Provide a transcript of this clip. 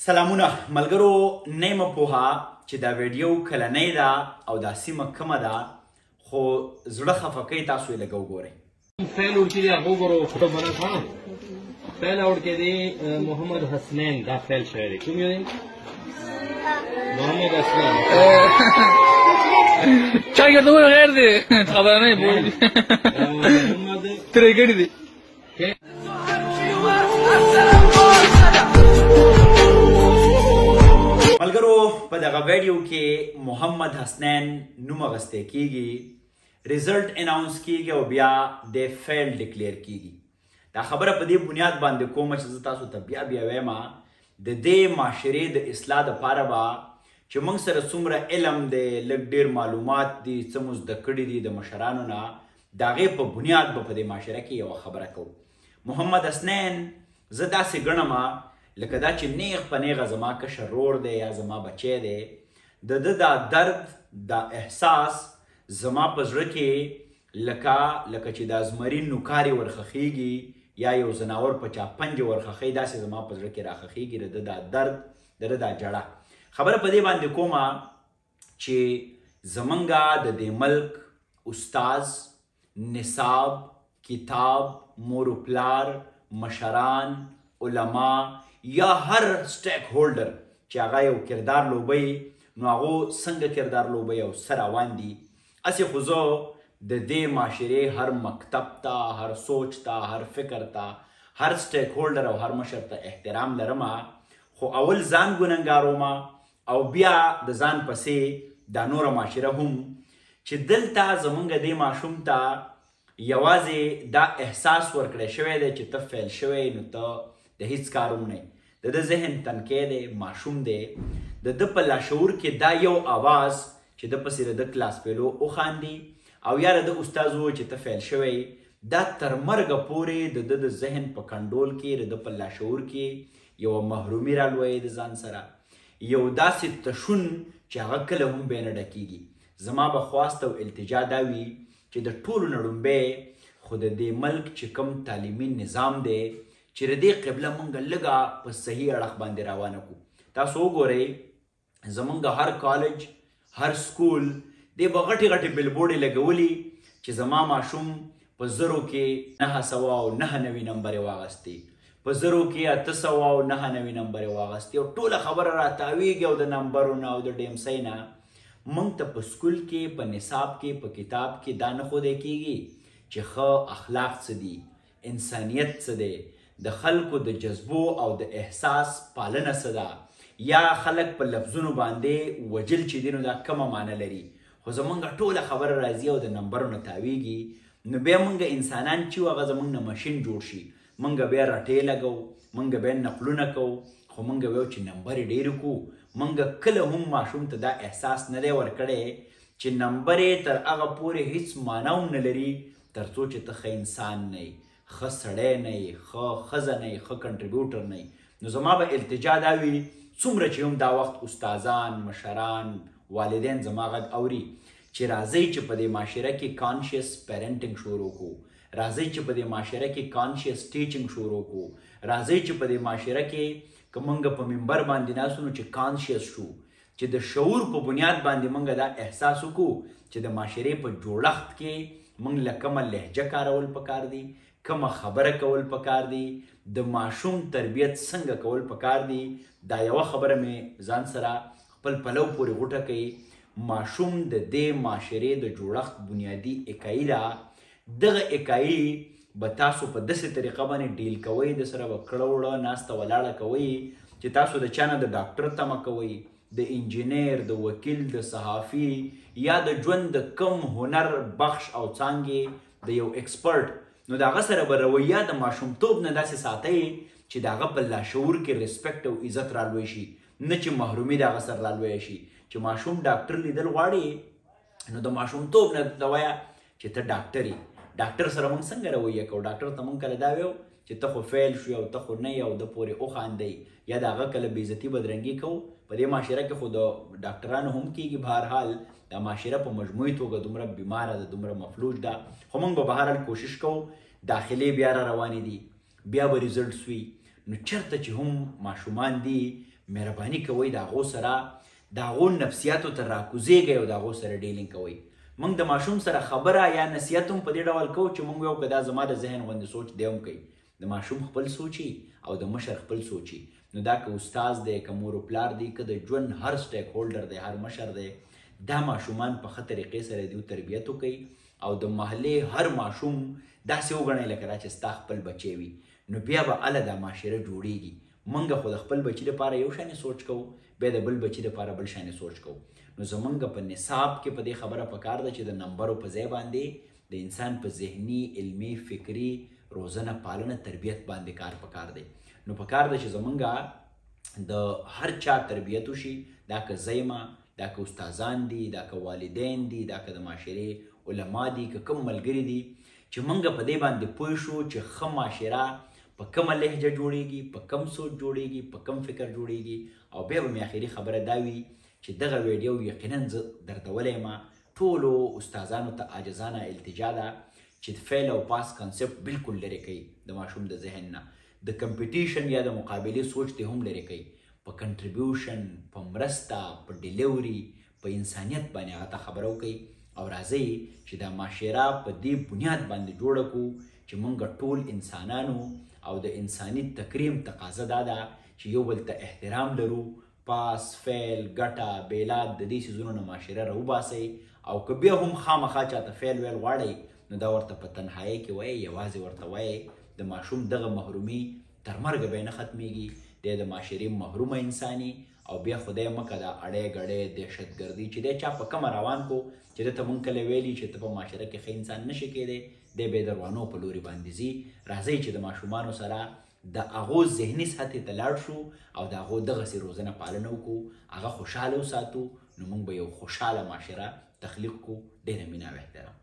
سلامونه ملګرو نیمه پوها چې دا ویډیو کلنۍ ده او دا سیمه کمه ده خو زړه خفه کوي تاسو یې لږ وګورئ فعل उड़की दे आपको करो फोटो बना था फैल उड़के दे मोहम्मद हसनैन दा फैल शायर है क्यों नहीं मोहम्मद हसनैन क्या कहते हो गैर दे खबर नहीं बोल मोहम्मद तेरे गड़ी दे ملګرو په دغه ویډیو کې محمد حسنین نوم اخیستی کیږي ریزلټ اناونس کیږي او بیا د فیل ډیکلیر کیږي دا خبره په دې بنیاد باندې کوم چې زه تاسو ته بیا وایم د دې معاشرې د اصلاح دپاره به چې موږ سره څومره علم دی لږ ډېر معلومات دي څه مو زده کړي دي د مشرانو نه د هغې په بنیاد به په دې معاشره کې یوه خبره کوو محمد حسنین زه داسې ګڼم لکه دا چې نیغ په نیغه زما کشر رور دی یا زما بچی دی د ده دا درد دا احساس زما په زړه کې لکه چې دا زمرین نوکارې ورخښېږي یا یو زناور په چا پنجې ورخښئ داسې زما په زړه کې راخښېږي د ده دا درد د ده دا جړه خبره په دې باندې کومه چې زمونږه د دې ملک استاز نصاب کتاب مور و پلار مشران علما یا هر سټیک هولډر چې هغه یو کردار لوبوي نو هغو څنګه کردار لوبوي او څه روان دي هسې خو زه د دې معاشرې هر مکتب ته هر سوچ ته هر فکر ته هر سټیک هولډر او هر مشر ته احترام لرم خو اول ځان ګنهګاروم او بیا د ځان پسې دا نوره معاشره هم چې دلته زمونږ دې ماشوم ته یوازې دا احساس ورکړی شوی دی چې ته فیل شوی نو ته د هیڅ کار هم نه د ده ذهن تنکی دی ماشوم دی د ده په لاشعور کې دا یو آواز چې ده پسې د ده کلاس فیلو وخاندي او یا د ده استاد ووایي چې ته فیل شوی دا تر مرګه پورې د ده د ذهن په کنډول کې د ده په لاشعور کې یوه محرومي رالویي د ځان سره یو داسې تشون چې هغه کله هم بیا نه ډکېږي زما به خواست او التجا دا وي چې د ټولو نه لومبی خو د دې ملک چې کوم تعلیمي نظام دی چې د دې قبله مونږ لږه په صحیح اړخ باندې روانه کړو تاسو وګورئ زمونږ هر کالج هر سکول دې به غټې غټې بلبورډې لګولي چې زما ماشوم په زرو کې 999 نمبر یې واغستې په زرو کې 899 نمبر یې واغستې او ټوله خبره راتاویږي او د نمبرونه او د ډیمسۍ نه مونږ ته په سکول کې په نصاب کې په کتاب کې دا نه ښودی کیږي چې ښه اخلاق څه دي انسانیت څه دی د خلکو د جذبو او د احساس پالنه څه ده یا خلک په لفظونو باندې وجل چې دي نو دا کومه معنی لري خو زمونږ ټوله خبره راځي او د نمبرونو تاویږي نو بیا مونږ انسانان چې وو هغه زمونږ نه مشین جوړ شي مونږ بیا رټې لګو مونږ بیا نقلونه کوو خو مونږ ویو چې نمبر یې ډېر کړو مونږ کله هم ماشوم ته دا احساس نه دی ورکړی چې نمبر یې تر هغه پورې هیڅ معنی هم نه لري تر څو چې ته ښه انسان نه یې ښه سړی نه یې ښه ښځه نه یې ښه کنټریبیوټر نه یې نو زما به التجا دا وي څومره چې هم دا وخت استادان مشران والدین زما غږ اوري چې راځئ چې په دې معاشره کې کانشیس پیرنټینګ شروع کړو راځئ چې په دې معاشره کې کانشیس ټیچینګ شروع کړو راځئ چې په دې معاشره کې که موږ په منبر باندې ناستو نو چې کانشیس شو چې د شعور په بنیاد باندې موږ دا احساس وکړو چې د معاشرې په جوړښت کې موږ له کومه لهجه کارول پکار دي کومه خبره کول پکار دي د ماشوم تربیت څنګه کول پکار دي دا یوه خبره مې ځان سره خپل پلو پورې غوټه کوي ماشوم د دې معاشرې د جوړښت بنیادي اکایي ده دغه اکایي به تاسو په داسې طریقه باندې ډیل کوئ د سره به کړه وړه ناسته ولاړه کوئ چې تاسو د چا نه د ډاکټر تمه کوئ د انجینیر د وکیل د صحافي یا د ژوند د کم هنر بخش او څانګې د یو ایکسپرټ نو د هغه سره به رویه د ماشومتوب نه داسې ساتئ چې د هغه په لاشعور کې ریسپیکټ او عزت رالوی شي نه چې محرومي د هغه سره رالوی شي چې ماشوم ډاکټر لیدل غواړي نو د ماشومتوب نه ته وایه چې ته ډاکټر یې ډاکټر سره موږ څنګه رویه کوو ډاکټر ته موږ کله دا ویو چې ته خو فیل شوې او ته خو نه یې او ده پورې وخاندئ یا د هغه کله بېعزتي بدرنګي کوو په دې معاشره کې خو د ډاکټرانو هم کېږي بهرحال دا معاشره په مجموعي توګه دومره بیماره ده دومره مفلوج ده خو موږ به بهرحال کوشش کوو داخلي بیا را روانې دي بیا به ریزلټس وي نو چېرته چې هم ماشومان دي مهرباني کوئ د هغو سره د هغو نفسیاتو ته راکوزیږئ او د هغو سره ډیلینګ کوئ. موږ د ماشوم سره خبره یا نصیحت هم په دې ډول کوو چې موږ وایو که دا زما د ذهن غوندې سوچ دی هم کوي. د ماشوم خپل سوچي او د مشر خپل سوچي. نو دا که استاز دی، که مور و پلار دی، که د ژوند هر سټیک هولډر دی، هر مشر دی، دا ماشومان په ښه طریقې سره دیو تربیت وکړي او د محلې هر ماشوم داسې وګڼئ لکه دا چې ستا خپل بچی وي. نو بیا به هله دا معاشره جوړیږي. موږ خو د خپل بچي لپاره یو شانې سوچ کوو، بیا د بل بچي لپاره بل شانې سوچ کوو. نو زمونږ په نصاب کې په دې خبره پکار ده چې د نمبرو په ځای باندې د انسان په ذهني، علمي، فکري روزنه، پالنه، تربیت باندې کار پکار دی. نو پکار ده چې زمونږ د هر چا تربیت وشي، دا که زیمه، دا که استادان دي، دا که والدین دي، دا که د معاشرې علما دي، که کوم ملګري دي، چې موږ په دې باندې پوه شو چې ښه معاشره په کومه لهجه جوړیږي، په کم سوچ جوړیږي، په کم فکر جوړیږي. او بیا به مې اخري خبره دا وي چې دغه ویډیو یقینا زه درته ولیمه ټولو استادانو ته عاجزانه التجا ده چې فیل او پاس کنسپټ بالکل لرې کوي د ماشوم د ذهن نه. د کمپټیشن یا د مقابلې سوچ دې هم لرې کوي. په کنټریبیوشن، په مرسته، په ډیلیوري، په انسانیت باندې هغه ته خبره وکړئ او راځئ چې دا معاشره په دې بنیاد باندې جوړه کړو چې موږ ټول انسانانو او د انساني تکریم تقاضا دا ده چې یو بل ته احترام لرو. پاس، فیل، ګټه، بیلات د دې څیزونو نه معاشره راوباسئ. او که بیا هم خامخا چاته فیل ویل غواړئ نو دا ورته په تنهایۍ کې وایئ، یوازې ورته وایئ. د ماشوم دغه محرومي تر مرګه به یې نه ختمیږي. دی د معاشرې محرومه انساني او بیا خدای مکه دا اړی ګړی دهشتګردي چې دی چا په کومه روان کو چې ده ته مونږ کله ویلي چې ته په معاشره کې ښه انسان نشي کیدی، دی بې دروانو په لوري باندې ځي. راځئ چې د ماشومانو سره د هغو ذهني سطحې ته لاړ شو او د هغو دغسې روزنه پالنه وکړو، هغه خوشحاله وساتو. نو موږ به یو خوشحاله معاشره تخلیق کړو. ډېره مینه او احترام.